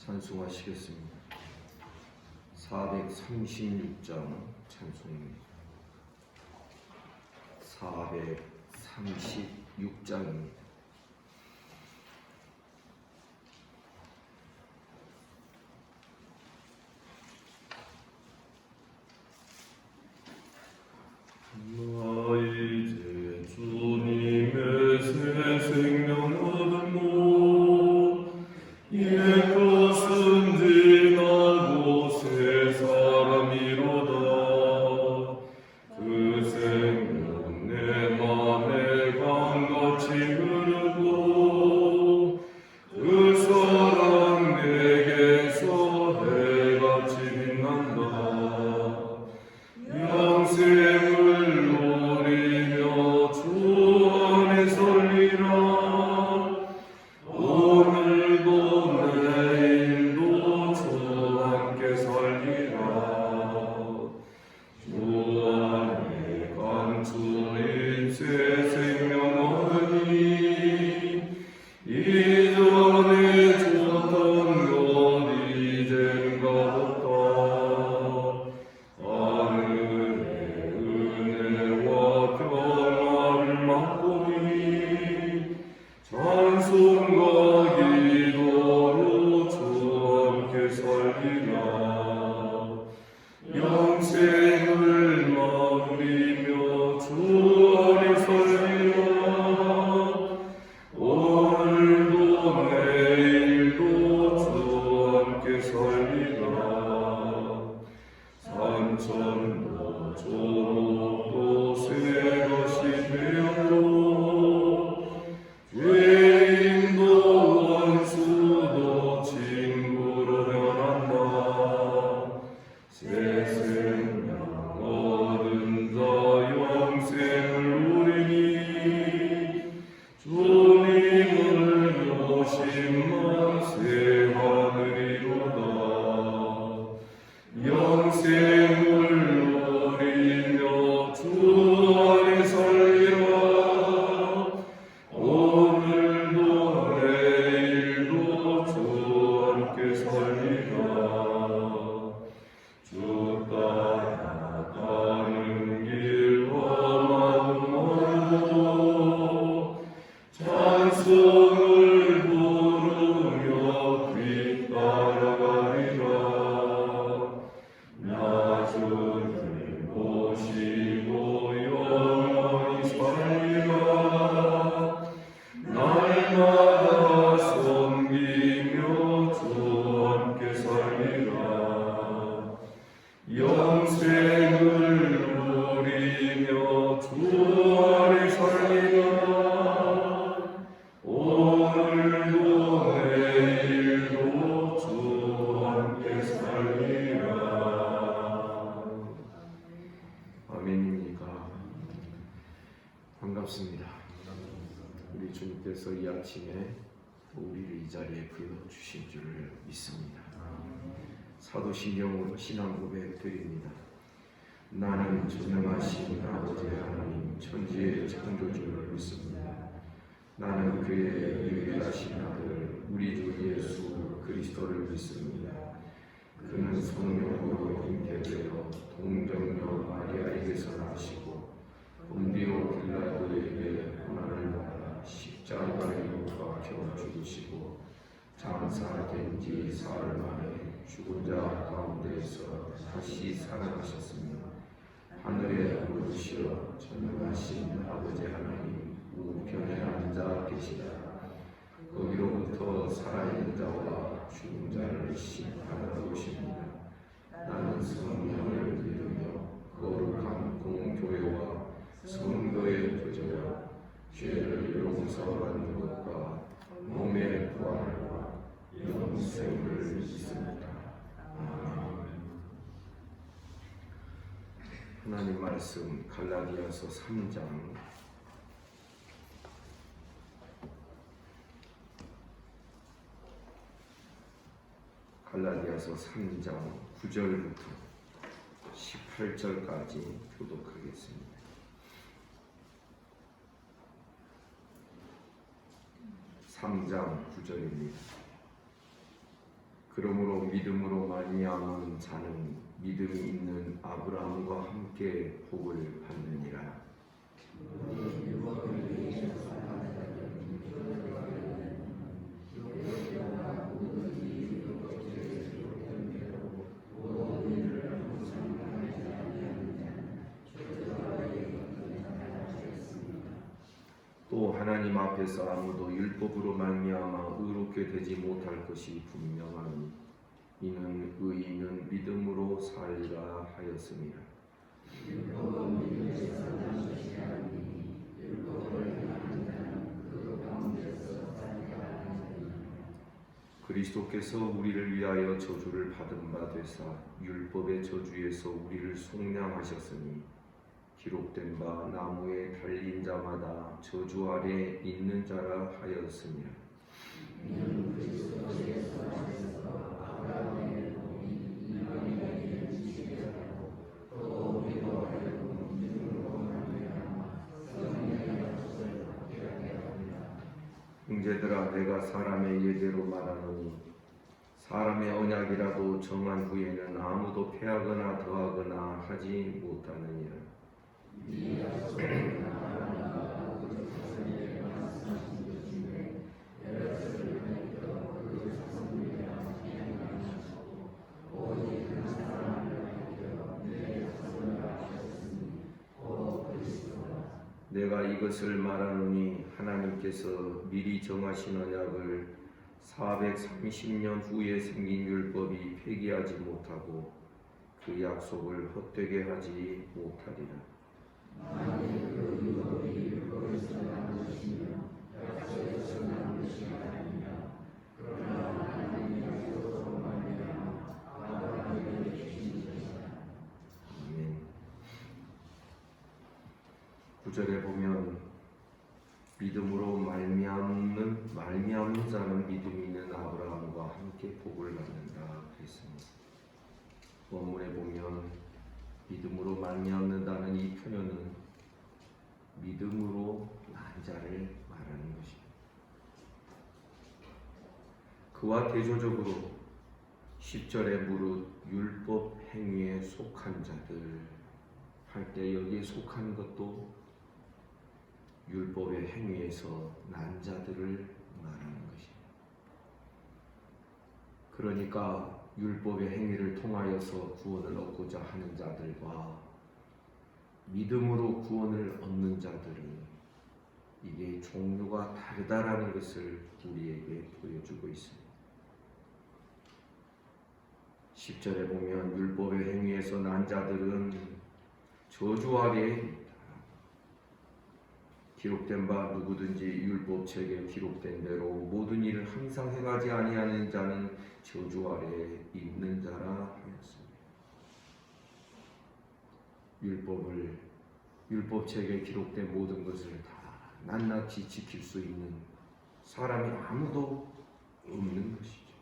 찬송하시겠습니다. 436장 찬송입니다. 436장입니다. 이제 주님의 새 생명 얻었노. 옛것은 지나고 새 사람이로다. 그 생명 내 맘에 강같이 흐르고 그 사랑 내게서 해같이 빛난다. 영생을 누리며 주 안에 설리라. 오늘도 내일도 주 함께 살리라. 주 안에 감추인 새 생명 얻으니 이전에 줬던 것 이젠 값없다. 하늘의 은혜와 평화를 맛보니 찬송과 기도로 주 함께 살리라. 영생을 마무리며 주 안에 살리라. 오늘도 내일도 주 함께 살리라. 산천도 조목도 새것이 되었고 죄인도 원수도 친구로 변한다. 새 생명 얻은 자 영생을 누리니 주님을 모심만 새 하늘이로다. 영생을 누리며 주 안에 살리라. 오늘도 내일도 주 함께 살리라. 주 따라가는 길 험하고 멀고 찬송을 부르며 뒤따라가리라. 나 주를 모시고 영원히 살리라. 날마다 섬기며 주 함께 살리라. 영생을 누리며 주 안에 살리라. 오늘도 내일도 주 함께 살리라. 아멘입니까? 반갑습니다. 우리 주님께서 이 아침에 우리를 이 자리에 불러주신 줄을 믿습니다. 사도신경으로 신앙 고백 드립니다. 나는 전능하신 아버지 하나님 천지의 창조주를 믿습니다. 나는 그의 유일하신 아들 우리 주 예수 그리스도를 믿습니다. 그는 성령으로 잉태되어 동정녀 마리아에게서 나시고 본디오 빌라도에게 고난을 받아 십자가에 못 박혀 죽으시고 장사된 지 사흘 만에 죽은 자 가운데에서 다시 살아나셨으며 하늘에 오르시어 전능하신 아버지 하나님 우편에 앉아 계시다. 거기로부터 살아있는 자와 죽은 자를 심판하러 오십니다. 나는 성령을 믿으며 거룩한 공교회와 성도의 교제와 죄를 용서받는 것과 몸의 부활과 영생을 믿습니다. 아멘. 하나님 말씀 갈라디아서 3장 갈라디아서 3장 9절부터 18절까지 교독하겠습니다. 3장 9절입니다. 그러므로 믿음으로 말미암은 자는 믿음이 있는 아브라함과 함께 복을 받느니라. 또 하나님 앞에서 아무도 율법으로 말미암아 의롭게 되지 못할 것이 분명하니 이는 의인은 믿음으로 살리라 하였습니다. 그리스도께서 우리를 위하여 저주를 받은 바 되사 율법의 저주에서 우리를 속량하셨으니 기록된 바 나무에 달린 자마다 저주 아래 있는 자라 하였습니다. 형제들아, 내가 사람의 예대로 말하노니 사람의 언약이라도 정한 후에는 아무도 패하거나 더하거나 하지 못하느니라. 내가 이것을 말하노니 하나님께서 미리 정하신 언약을 430년 후에 생긴 율법이 폐기하지 못하고 그 약속을 헛되게 하지 못하리라. 아멘. 9절에 보면 믿음으로 말미암는 자는 믿음이 있는 아브라함과 함께 복을 받는다 그랬습니다. 원문에 보면 믿음으로 말미암는다는 이 표현은 믿음으로 난 자를 말하는 것입니다. 그와 대조적으로 10절에 무릇 율법 행위에 속한 자들 할 때 여기에 속한 것도 율법의 행위에서 난 자들을 말하는 것입니다. 그러니까 율법의 행위를 통하여서 구원을 얻고자 하는 자들과 믿음으로 구원을 얻는 자들은 이게 종류가 다르다라는 것을 우리에게 보여주고 있습니다. 10절에 보면 율법의 행위에서 난 자들은 저주 아래에 있다. 기록된 바 누구든지 율법책에 기록된 대로 모든 일을 항상 행하지 아니하는 자는 저주 아래에 있는 자라 하였습니다. 율법책에 기록된 모든 것을 다 낱낱이 지킬 수 있는 사람이 아무도 없는 것이죠.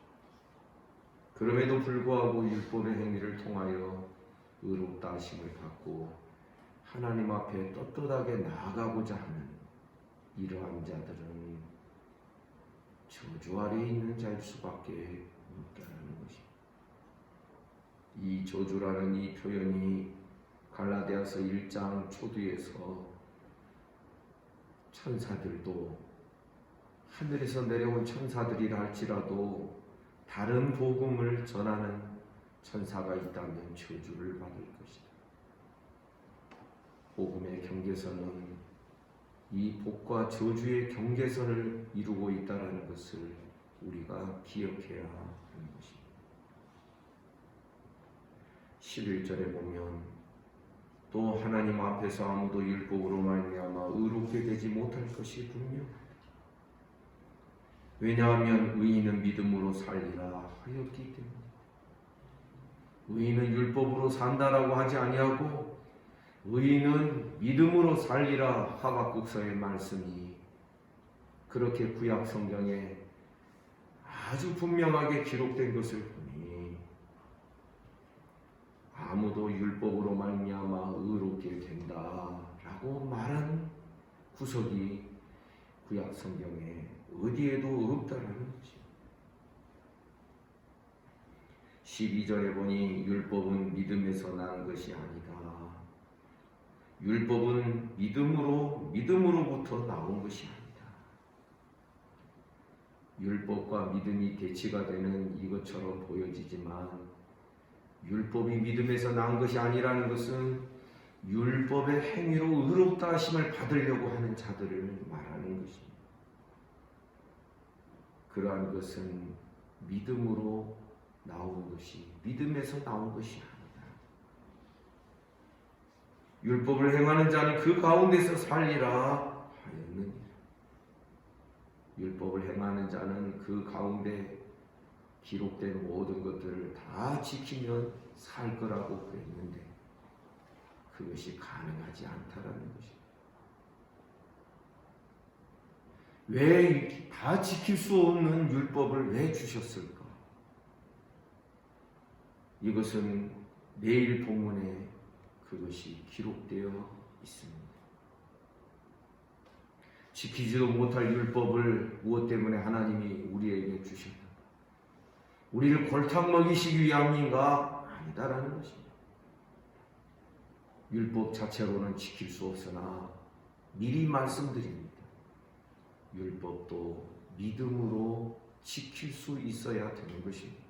그럼에도 불구하고 율법의 행위를 통하여 의롭다 하심을 받고 하나님 앞에 떳떳하게 나아가고자 하는 이러한 자들은 저주 아래에 있는 자일 수밖에 없다는 것입니다. 이 저주라는 이 표현이 갈라디아서 1장 초두에서 천사들도 하늘에서 내려온 천사들이라 할지라도 다른 복음을 전하는 천사가 있다면 저주를 받을 것이다. 복음의 경계선은 이 복과 저주의 경계선을 이루고 있다는 것을 우리가 기억해야 하는 것입니다. 11절에 보면 또 하나님 앞에서 아무도 율법으로 말미암아 의롭게 되지 못할 것이 분명하다. 왜냐하면 의인은 믿음으로 살리라 하였기 때문에. 의인은 율법으로 산다라고 하지 아니하고 의인은 믿음으로 살리라 하박국서의 말씀이 그렇게 구약 성경에 아주 분명하게 기록된 것을 보니 아무도 율법으로 말미암아 의롭게 된다라고 말한 구석이 구약 성경에 어디에도 없다라는 것입니다. 12절에 보니 율법은 믿음에서 난 것이 아니다. 율법은 믿음으로부터 나온 것이 아니다. 율법과 믿음이 대치가 되는 이것처럼 보여지지만 율법이 믿음에서 난 것이 아니라는 것은 율법의 행위로 의롭다 하심을 받으려고 하는 자들을 말하는 것입니다. 그러한 것은 믿음으로 나온 것이, 믿음에서 나온 것이 아니다. 율법을 행하는 자는 그 가운데서 살리라 하였느니라. 율법을 행하는 자는 그 가운데 기록된 모든 것들을 다 지키면 살 거라고 그랬는데 그것이 가능하지 않다라는 것입니다. 왜 다 지킬 수 없는 율법을 왜 주셨을까? 이것은 내일 본문에 그것이 기록되어 있습니다. 지키지도 못할 율법을 무엇 때문에 하나님이 우리에게 주셨다? 우리를 골탕 먹이시기 위함인가? 아니다라는 것입니다. 율법 자체로는 지킬 수 없으나 미리 말씀드립니다. 율법도 믿음으로 지킬 수 있어야 되는 것입니다.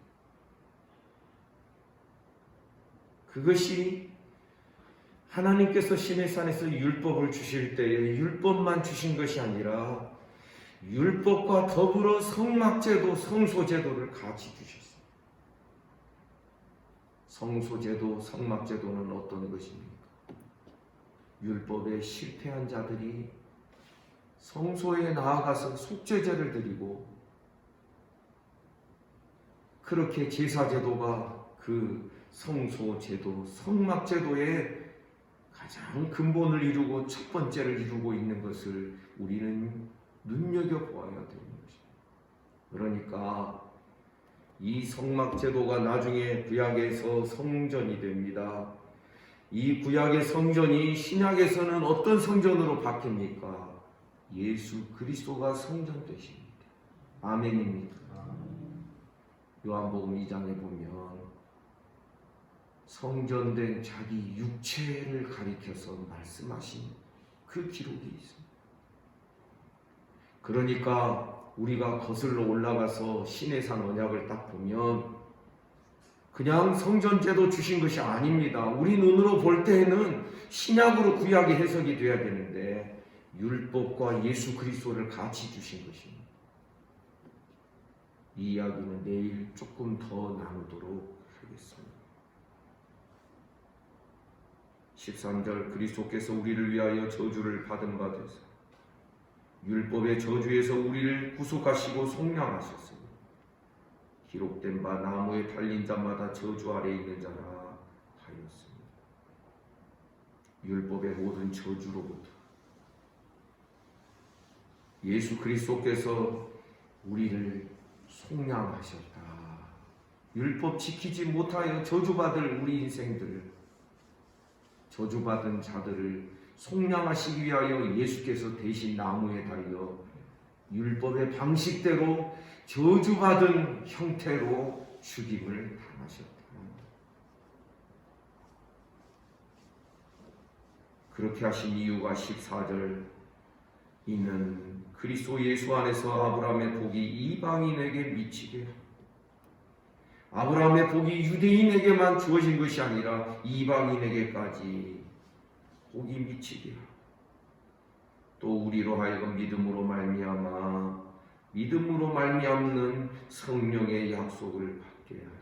그것이 하나님께서 시내산에서 율법을 주실 때에 율법만 주신 것이 아니라 율법과 더불어 성막제도, 성소제도를 같이 주셨습니다. 성소제도, 성막제도는 어떤 것입니까? 율법에 실패한 자들이 성소에 나아가서 속죄제를 드리고 그렇게 제사제도가 그 성소제도, 성막제도의 가장 근본을 이루고 첫 번째를 이루고 있는 것을 우리는 눈여겨보아야 되는 것입니다. 그러니까 이 성막제도가 나중에 구약에서 성전이 됩니다. 이 구약의 성전이 신약에서는 어떤 성전으로 바뀝니까? 예수 그리스도가 성전 되십니다. 아멘입니다. 요한복음 2장에 보면 성전된 자기 육체를 가리켜서 말씀하신 그 기록이 있습니다. 그러니까 우리가 거슬러 올라가서 시내산 언약을 딱 보면 그냥 성전제도 주신 것이 아닙니다. 우리 눈으로 볼 때에는 신약으로 구약이 해석이 돼야 되는데 율법과 예수 그리스도를 같이 주신 것입니다. 이 이야기는 내일 조금 더 나누도록 하겠습니다. 13절 그리스도께서 우리를 위하여 저주를 받은 바 되사 율법의 저주에서 우리를 구속하시고 속량하셨으니 기록된 바 나무에 달린 자마다 저주 아래 있는 자라 하였습니다. 율법의 모든 저주로부터 예수 그리스도께서 우리를 속량하셨다. 율법 지키지 못하여 저주받을 우리 인생들, 저주받은 자들을 속량하시기 위하여 예수께서 대신 나무에 달려 율법의 방식대로 저주받은 형태로 죽임을 당하셨다. 그렇게 하신 이유가 14절 이는 그리스도 예수 안에서 아브라함의 복이 이방인에게 미치게 아브라함의 복이 유대인에게만 주어진 것이 아니라 이방인에게까지 복이 미치게 또 우리로 하여금 믿음으로 말미암는 성령의 약속을 받게 하라.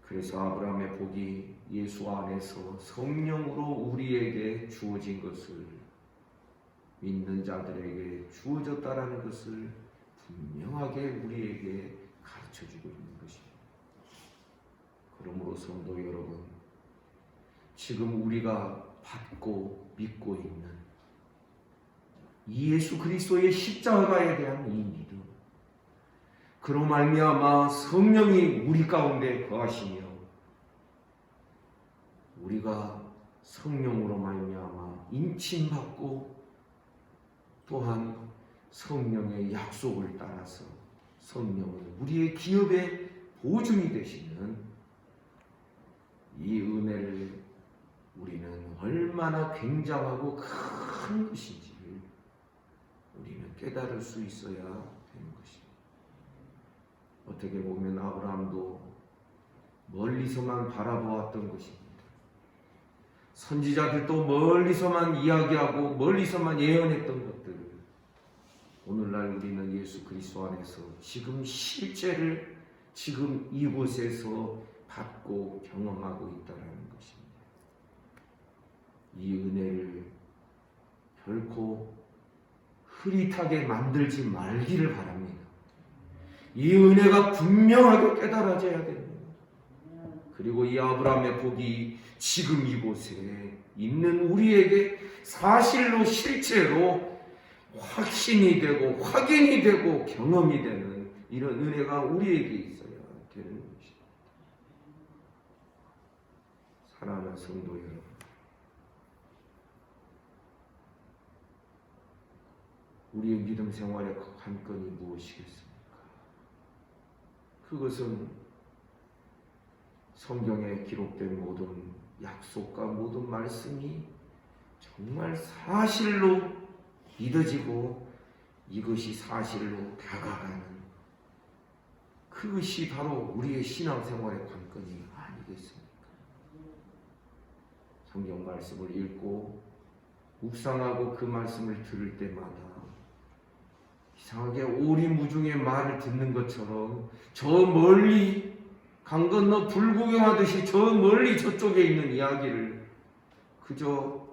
그래서 아브라함의 복이 예수 안에서 성령으로 우리에게 주어진 것을 믿는 자들에게 주어졌다라는 것을 분명하게 우리에게 가르쳐주고 있는 것입니다. 그러므로 성도 여러분, 지금 우리가 받고 믿고 있는 이 예수 그리스도의 십자가에 대한 이 믿음, 그로 말미암아 성령이 우리 가운데 거하시며 우리가 성령으로 말미암아 인침받고 또한 성령의 약속을 따라서 성령은 우리의 기업의 보증이 되시는 이 은혜를 우리는 얼마나 굉장하고 큰 것인지를 우리는 깨달을 수 있어야 되는 것입니다. 어떻게 보면 아브라함도 멀리서만 바라보았던 것입니다. 선지자들도 멀리서만 이야기하고 멀리서만 예언했던 것들, 오늘날 우리는 예수 그리스도 안에서 지금 실제를 지금 이곳에서 받고 경험하고 있다는 것입니다. 이 은혜를 결코 흐릿하게 만들지 말기를 바랍니다. 이 은혜가 분명하게 깨달아져야 됩니다. 그리고 이 아브라함의 복이 지금 이곳에 있는 우리에게 사실로 실제로 확신이 되고 확인이 되고 경험이 되는 이런 은혜가 우리에게 있어야 되는 것입니다. 사랑하는 성도 여러분, 우리의 믿음 생활의 관건이 무엇이겠습니까? 그것은 성경에 기록된 모든 약속과 모든 말씀이 정말 사실로 믿어지고 이것이 사실로 다가가는 그것이 바로 우리의 신앙생활의 관건이 아니겠습니까? 성경 말씀을 읽고 묵상하고 그 말씀을 들을 때마다 이상하게 오리무중의 말을 듣는 것처럼 저 멀리 강 건너 불구경하듯이 저 멀리 저쪽에 있는 이야기를 그저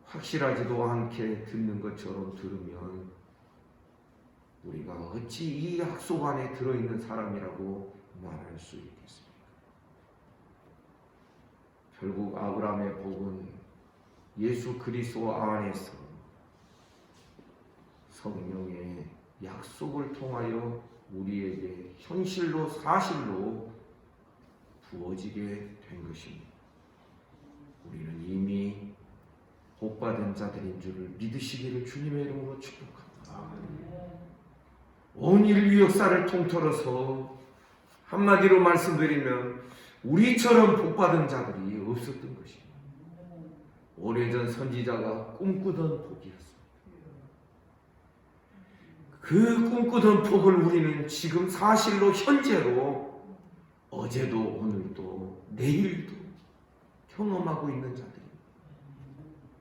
확실하지도 않게 듣는 것처럼 들으면 우리가 어찌 이 약속 안에 들어있는 사람이라고 말할 수 있겠습니까? 결국 아브라함의 복은 예수 그리스도 안에서 성령의 약속을 통하여 우리에게 현실로 사실로 부어지게 된 것입니다. 우리는 이미 복받은 자들인 줄을 믿으시기를 주님의 이름으로 축복합니다. 온 인류 역사를 통틀어서 한마디로 말씀드리면 우리처럼 복받은 자들이 없었던 것입니다. 오래전 선지자가 꿈꾸던 복이었습니다. 그 꿈꾸던 복을 우리는 지금 사실로 현재로 어제도 오늘도 내일도 경험하고 있는 자들입니다.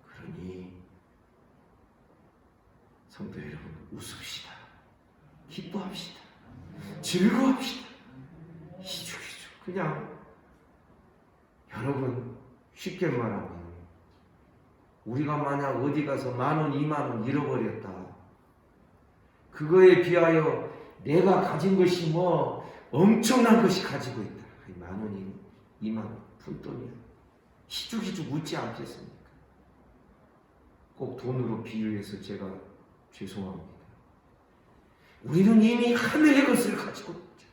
그러니 성도 여러분, 웃읍시다. 기뻐합시다. 즐거워합시다. 희죽희죽 그냥 여러분 쉽게 말하면 우리가 만약 어디 가서 10,000원, 20,000원 잃어버렸다. 그거에 비하여 내가 가진 것이 뭐 엄청난 것이 가지고 있다. 10,000원이 20,000원 푼돈이야. 희죽희죽 웃지 않겠습니까? 꼭 돈으로 비유해서 제가 죄송합니다. 우리는 이미 하늘의 것을 가지고 있죠.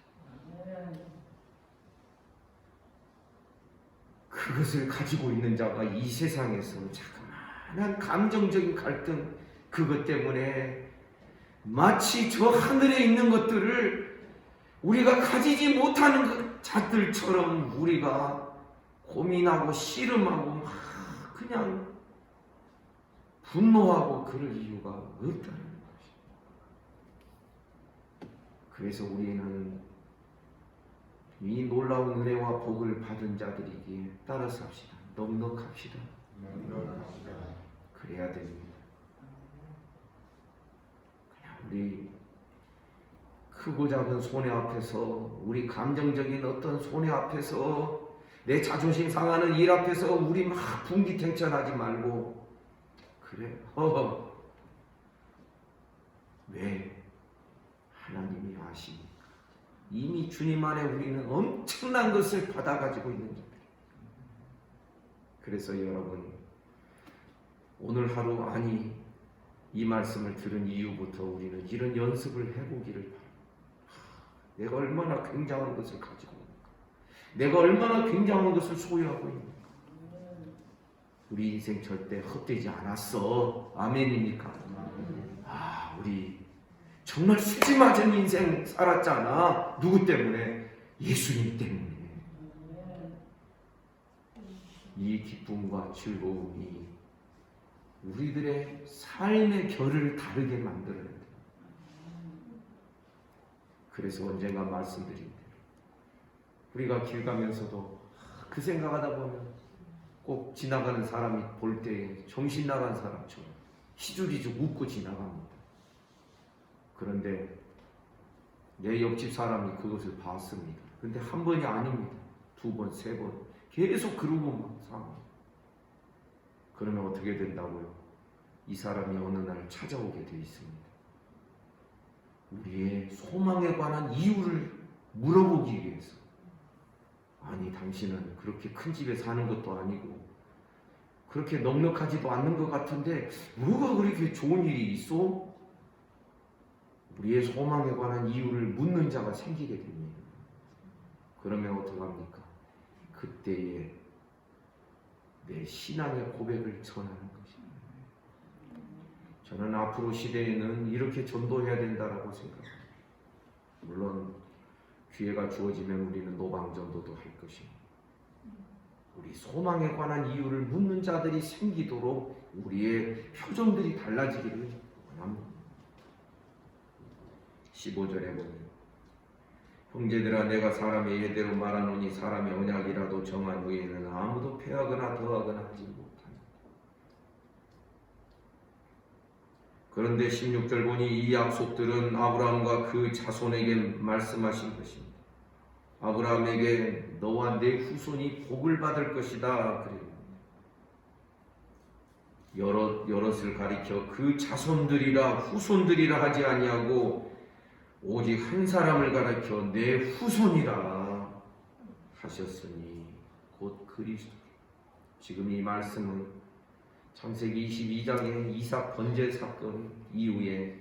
그것을 가지고 있는 자가 이 세상에서 자그마한 감정적인 갈등 그것 때문에 마치 저 하늘에 있는 것들을 우리가 가지지 못하는 자들처럼 우리가 고민하고 씨름하고 막 그냥 분노하고 그럴 이유가 없다는 것입니다. 그래서 우리는 이 놀라운 은혜와 복을 받은 자들이기에 따라서 합시다. 넉넉합시다. 그래야 됩니다. 그냥 우리 크고 작은 손해 앞에서, 우리 감정적인 어떤 손해 앞에서, 내 자존심 상하는 일 앞에서 우리 막 분기탱천하지 말고, 그래, 왜? 하나님이 아십니까? 이미 주님 안에 우리는 엄청난 것을 받아가지고 있는 자들. 그래서 여러분, 오늘 하루, 아니 이 말씀을 들은 이후부터 우리는 이런 연습을 해보기를 바랍니다. 내가 얼마나 굉장한 것을 가지고 있는가, 내가 얼마나 굉장한 것을 소유하고 있는가. 우리 인생 절대 헛되지 않았어. 아멘입니까? 우리 정말 수지 맞은 인생 살았잖아. 누구 때문에? 예수님 때문에. 이 기쁨과 즐거움이 우리들의 삶의 결을 다르게 만들어야 돼. 그래서 언젠가 말씀드린 대로 우리가 길 가면서도 그 생각하다 보면 꼭 지나가는 사람이 볼 때 정신 나간 사람처럼 희죽희죽 웃고 지나갑니다. 그런데 내 옆집 사람이 그것을 봤습니다. 근데 한 번이 아닙니다. 두 번, 세 번 계속 그러고만 삽니다. 그러면 어떻게 된다고요? 이 사람이 어느 날 찾아오게 돼 있습니다. 우리의 소망에 관한 이유를 물어보기 위해서. 아니, 당신은 그렇게 큰 집에 사는 것도 아니고 그렇게 넉넉하지도 않는 것 같은데 뭐가 그렇게 좋은 일이 있어? 우리의 소망에 관한 이유를 묻는 자가 생기게 됩니다. 그러면 어떡합니까? 그때에 내 신앙의 고백을 전하는 것입니다. 저는 앞으로 시대에는 이렇게 전도해야 된다라고 생각합니다. 물론 기회가 주어지면 우리는 노방전도도 할 것입니다. 우리 소망에 관한 이유를 묻는 자들이 생기도록 우리의 표정들이 달라지기를 원합니다. 15절에 보면 형제들아 내가 사람의 예대로 말하노니 사람의 언약이라도 정한 후에는 아무도 패하거나 더하거나 하지 못한다. 그런데 16절 보니 이 약속들은 아브라함과 그 자손에게 말씀하신 것입니다. 아브라함에게 너와 내 후손이 복을 받을 것이다. 그래요. 여럿을 가리켜 그 자손들이라 후손들이라 하지 아니하고 오직 한 사람을 가리켜 내 후손이라 하셨으니 곧 그리스도. 지금 이 말씀은 창세기 22장의 이삭 번제 사건 이후에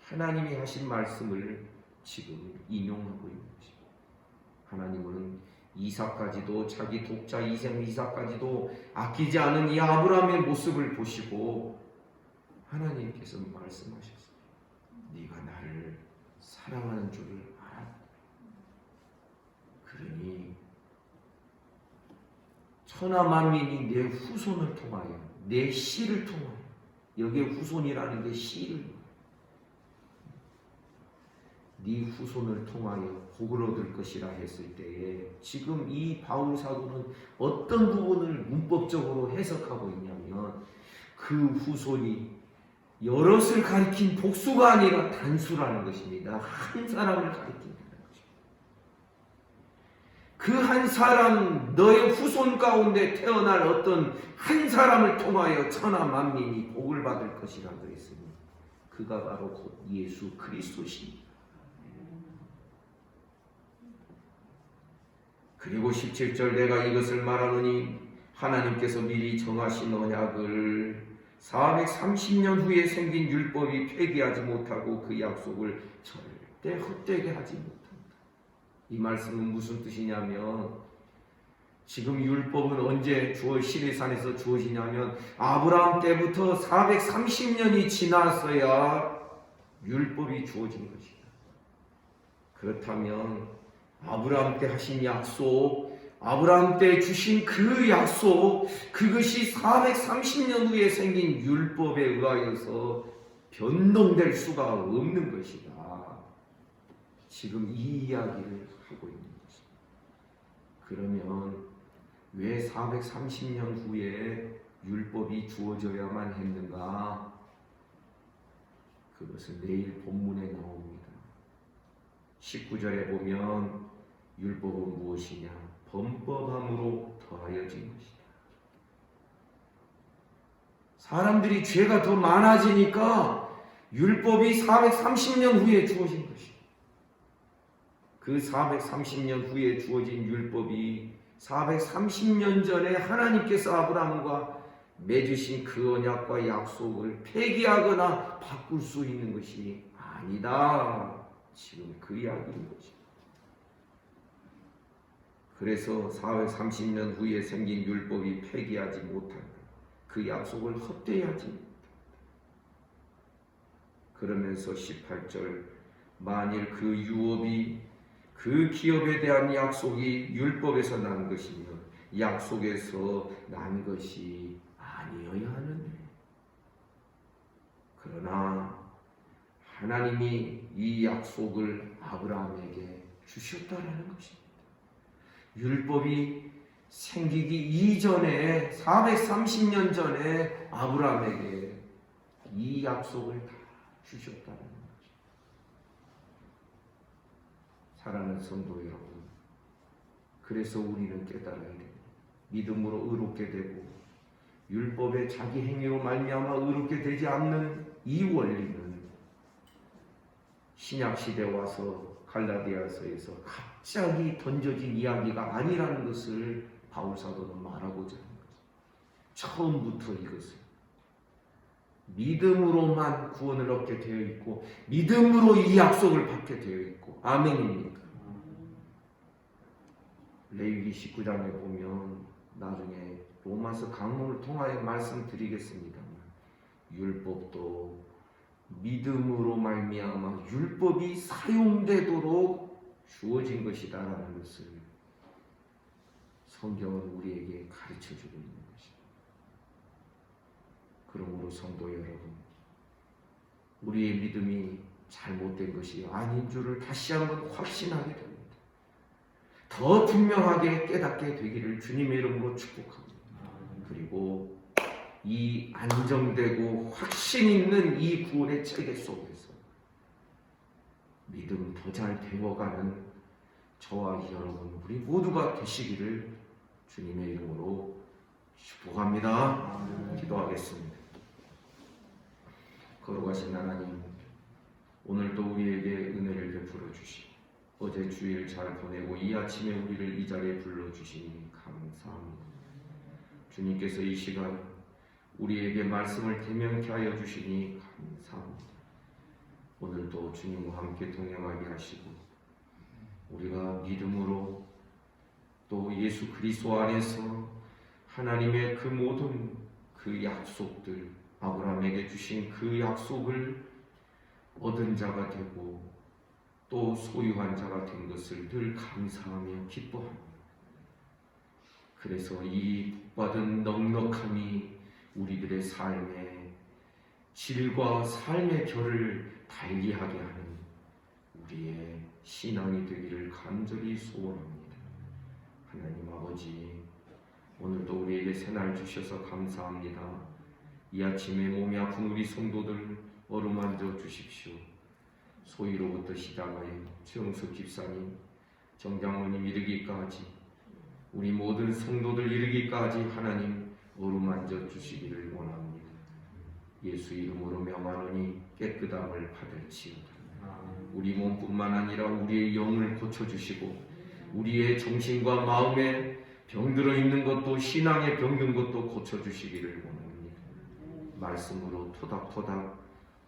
하나님이 하신 말씀을 지금 인용하고 있는 것입니다. 하나님은 이삭까지도 자기 독자 이삭까지도 아끼지 않은 이 아브라함의 모습을 보시고 하나님께서 말씀하셨어요. 네가 나를 사랑하는 줄을 알아. 그러니 천하 만민이 내 후손을 통하여 내 씨를 통하여, 여기에 후손이라는 게 씨를, 네 후손을 통하여 복을 얻을 것이라 했을 때에 지금 이 바울 사도는 어떤 부분을 문법적으로 해석하고 있냐면 그 후손이 여럿을 가리킨 복수가 아니라 단수라는 것입니다. 한 사람을 가리킨다는 것입니다. 그 한 사람, 너의 후손 가운데 태어날 어떤 한 사람을 통하여 천하 만민이 복을 받을 것이라 그랬으니 그가 바로 곧 예수 그리스도시니. 그리고 17절 내가 이것을 말하노니 하나님께서 미리 정하신 언약을 430년 후에 생긴 율법이 폐기하지 못하고 그 약속을 절대 헛되게 하지 못한다. 이 말씀은 무슨 뜻이냐면 지금 율법은 언제 시내산에서 주어지냐면 아브라함 때부터 430년이 지났어야 율법이 주어진 것이다. 그렇다면 아브라함 때 하신 약속, 아브라함 때 주신 그 약속, 그것이 430년 후에 생긴 율법에 의하여서 변동될 수가 없는 것이다. 지금 이 이야기를 하고 있는 것입니다. 그러면 왜 430년 후에 율법이 주어져야만 했는가? 그것은 내일 본문에 나옵니다. 19절에 보면 율법은 무엇이냐? 범법함으로 더하여진 것이다. 사람들이 죄가 더 많아지니까 율법이 430년 후에 주어진 것이다. 그 430년 후에 주어진 율법이 430년 전에 하나님께서 아브라함과 맺으신 그 언약과 약속을 폐기하거나 바꿀 수 있는 것이 아니다. 지금 그 이야기인 것입니다. 그래서 430년 후에 생긴 율법이 폐기하지 못한다. 그 약속을 헛되이 하지 못한다. 그러면서 18절 만일 그 유업이 그 기업에 대한 약속이 율법에서 난 것이면 약속에서 난 것이 아니어야 하는데 그러나 하나님이 이 약속을 아브라함에게 주셨다라는 것입니다. 율법이 생기기 이전에 430년 전에 아브라함에게 이 약속을 다 주셨다는 거죠. 사랑하는 성도 여러분, 그래서 우리는 깨달아야 됩니다. 믿음으로 의롭게 되고 율법의 자기 행위로 말미암아 의롭게 되지 않는 이 원리는 신약 시대 와서 갈라디아서에서 갑자기 던져진 이야기가 아니라는 것을 바울 사도는 말하고자 하는 거죠. 처음부터 이것을 믿음으로만 구원을 얻게 되어 있고 믿음으로 이 약속을 받게 되어 있고 아멘입니까? 레위기 19장에 보면 나중에 로마서 강론을 통하여 말씀드리겠습니다만 율법도 믿음으로 말미암아 율법이 사용되도록 주어진 것이다라는 것을 성경은 우리에게 가르쳐주고 있는 것입니다. 그러므로 성도 여러분, 우리의 믿음이 잘못된 것이 아닌 줄을 다시 한번 확신하게 됩니다. 더 분명하게 깨닫게 되기를 주님의 이름으로 축복합니다. 그리고 이 안정되고 확신 있는 이 구원의 체계 속에서 믿음 더 잘 배워가는 저와 여러분 우리 모두가 되시기를 주님의 이름으로 축복합니다. 기도하겠습니다. 거룩하신 하나님, 오늘도 우리에게 은혜를 베풀어 주시고 어제 주일 잘 보내고 이 아침에 우리를 이 자리에 불러주시니 감사합니다. 주님께서 이 시간 우리에게 말씀을 대면케 하여 주시니 감사합니다. 오늘도 주님과 함께 동행하게 하시고 우리가 믿음으로 또 예수 그리스도 안에서 하나님의 그 모든 그 약속들, 아브라함에게 주신 그 약속을 얻은 자가 되고 또 소유한 자가 된 것을 늘 감사하며 기뻐합니다. 그래서 이 복받은 넉넉함이 우리들의 삶의 질과 삶의 결을 달리하게 하는 우리의 신앙이 되기를 간절히 소원합니다. 하나님 아버지, 오늘도 우리에게 새날 주셔서 감사합니다. 이 아침에 몸이 아픈 우리 성도들 어루만져 주십시오. 소위로부터 시작하여 최영석 집사님, 정장모님 이르기까지 우리 모든 성도들 이르기까지 하나님 어루만져 주시기를 원합니다. 예수 이름으로 명하노니 깨끗함을 받을지어다. 우리 몸뿐만 아니라 우리의 영을 고쳐주시고 우리의 정신과 마음에 병들어 있는 것도 신앙에 병든 것도 고쳐주시기를 원합니다. 말씀으로 토닥토닥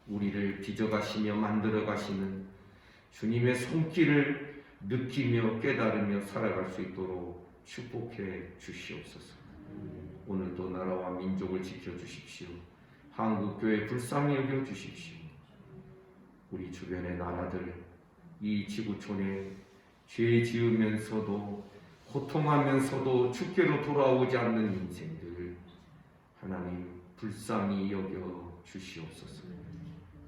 우리를 빚어가시며 만들어가시는 주님의 손길을 느끼며 깨달으며 살아갈 수 있도록 축복해 주시옵소서. 오늘도 나라와 민족을 지켜주십시오. 한국교회 불쌍히 여겨주십시오. 우리 주변의 나라들, 이 지구촌에 죄 지으면서도 고통하면서도 주께로 돌아오지 않는 인생들 하나님 불쌍히 여겨 주시옵소서.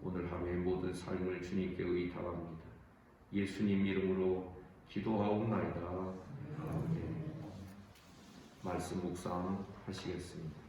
오늘 하루의 모든 삶을 주님께 의탁합니다. 예수님 이름으로 기도하옵나이다. 아멘. 말씀 묵상 하시겠습니다.